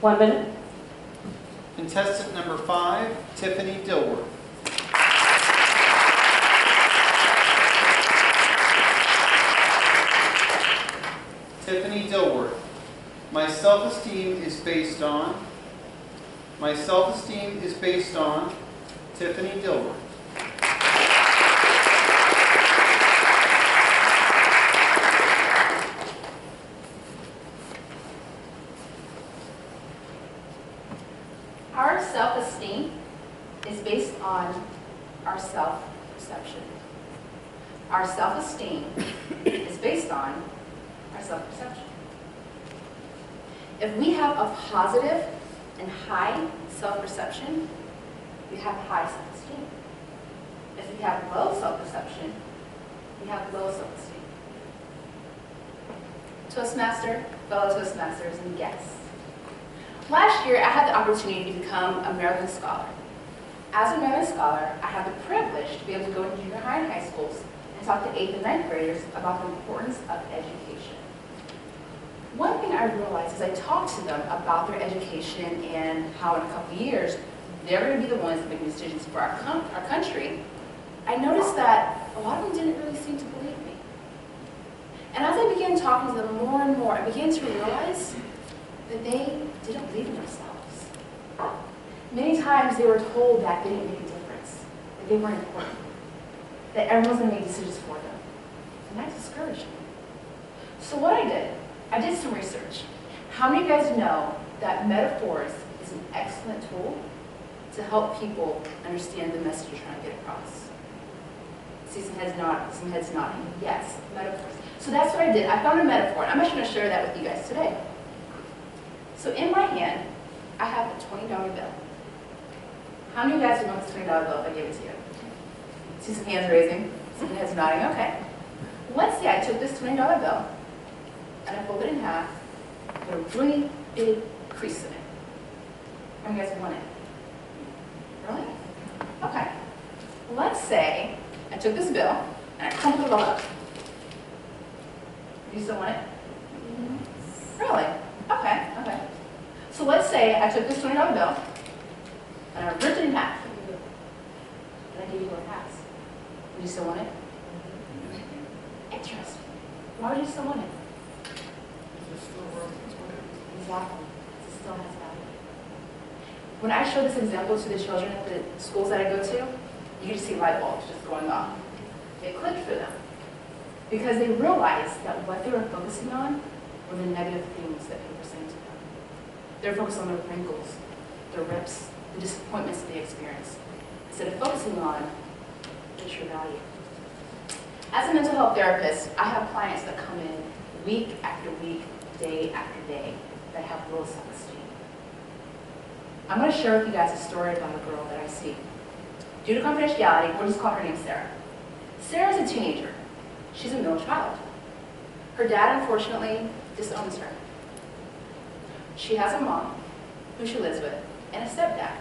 1 minute. Contestant number 5, Tiffany Dilworth. Tiffany Dilworth. My self-esteem is based on. My self-esteem is based on Tiffany Dilworth. Our self-esteem is based on our self-perception. Our self-esteem is based on our self-perception. If we have a positive and high self-perception, we have high self-esteem. If we have low self-perception, we have low self-esteem. Toastmaster, fellow Toastmasters, and guests. Last year, I had the opportunity to become a Maryland Scholar. As a Maryland Scholar, I had the privilege to be able to go into junior high and high schools and talk to 8th and 9th graders about the importance of education. One thing I realized as I talked to them about their education and how in a couple of years, they're going to be the ones making decisions for our country, I noticed that a lot of them didn't really seem to believe me. And as I began talking to them more and more, I began to realize that they didn't believe in themselves. Many times they were told that they didn't make a difference, that they weren't important, that everyone was going to make decisions for them. And that discouraged me. So what I did some research. How many of you guys know that metaphors is an excellent tool to help people understand the message you're trying to get across? See some heads nodding, some heads nodding. Yes, metaphors. So that's what I did. I found a metaphor, and I'm actually going to share that with you guys today. So in my hand, I have a $20 bill. How many of you guys know this $20 bill if I gave it to you? See some hands raising, some heads nodding. Okay. Let's say I took this $20 bill and I folded it in half, put a really big crease in it. How many of you guys want it? Really? Okay. Let's say I took this bill and I crumpled it all up. Do you still want it? Really? Okay, okay. So let's say I took this $20 bill and I ripped it in half. And I gave you both halves. Would you still want it? Interesting. Why would you still want it? Exactly. It still has value. When I show this example to the children at the schools that I go to, you can see light bulbs just going off. It clicked for them. Because they realized that what they were focusing on were the negative things that people were saying to them. They're focused on their wrinkles, their rips, the disappointments that they experience, instead of focusing on the true value. As a mental health therapist, I have clients that come in week after week, day after day, that have low self-esteem. I'm going to share with you guys a story about a girl that I see. Due to confidentiality, we'll just call her name Sarah. Sarah's a teenager. She's a middle child. Her dad, unfortunately, disowns her. She has a mom, who she lives with, and a stepdad.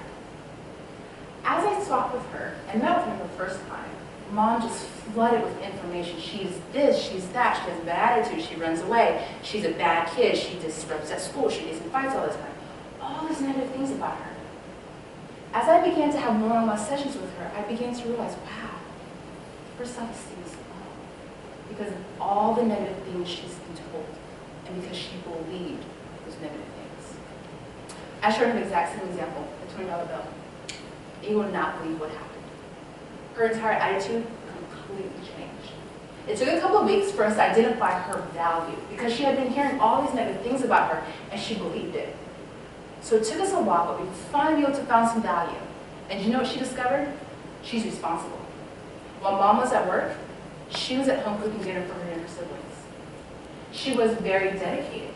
As I talked with her and met with her for the first time, Mom just flooded with information. She's this, she's that, she has a bad attitude, she runs away, she's a bad kid, she disrupts at school, she gets in fights all the time. All these negative things about her. As I began to have one-on-one sessions with her, I began to realize, wow, her self-esteem is low because of all the negative things she's been told and because she believed those negative things. I showed her an exact same example, the $20 bill. You will not believe what happened. Her entire attitude completely changed. It took a couple of weeks for us to identify her value because she had been hearing all these negative things about her and she believed it. So it took us a while, but we finally able to find some value. And you know what she discovered? She's responsible. While Mom was at work, she was at home cooking dinner for her and her siblings. She was very dedicated.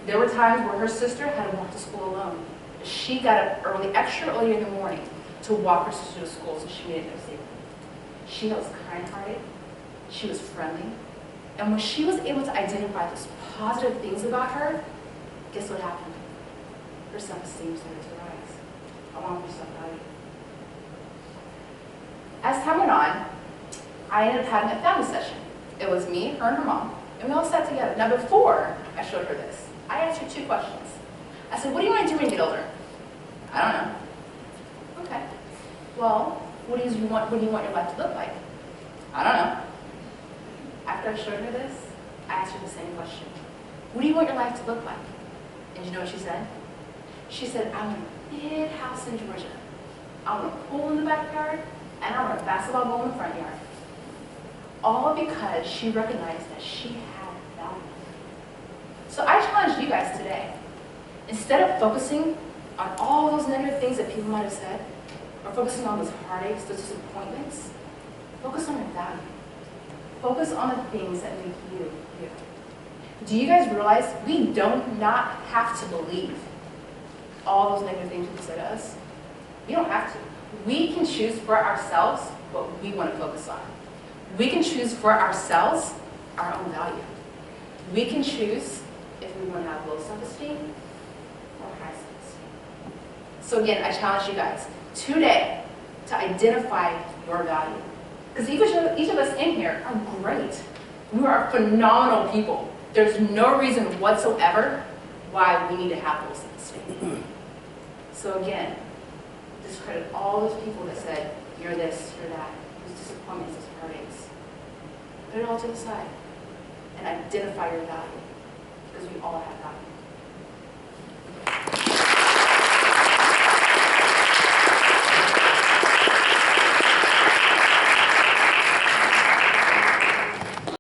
There were times where her sister had to walk to school alone. She got up early, extra early in the morning, to walk her sister to school so she made it there safely. She was kind-hearted, she was friendly, and when she was able to identify those positive things about her, guess what happened? Her self-esteem started to rise, along with her self-value. As time went on, I ended up having a family session. It was me, her, and her mom, and we all sat together. Now before I showed her this, I asked her two questions. I said, what do you want to do when you get older? I don't know. Okay. Well, what do you want your life to look like? I don't know. After I showed her this, I asked her the same question. What do you want your life to look like? And you know what she said? She said, I want a big house in Georgia. I want a pool in the backyard, and I want a basketball goal in the front yard. All because she recognized that she had value. So I challenge you guys today. Instead of focusing on all those negative things that people might have said, or focusing on those heartaches, those disappointments, focus on your value. Focus on the things that make you you. Do you guys realize we don't not have to believe all those negative things people say to us? We don't have to. We can choose for ourselves what we want to focus on. We can choose for ourselves our own value. We can choose if we want to have low self-esteem or high self-esteem. So again, I challenge you guys today to identify your value. Because each of us in here are great. We are phenomenal people. There's no reason whatsoever why we need to have low self-esteem. So again, discredit all those people that said, you're this, you're that, those disappointments, those heartaches. Put it all to the side and identify your value, because we all have value.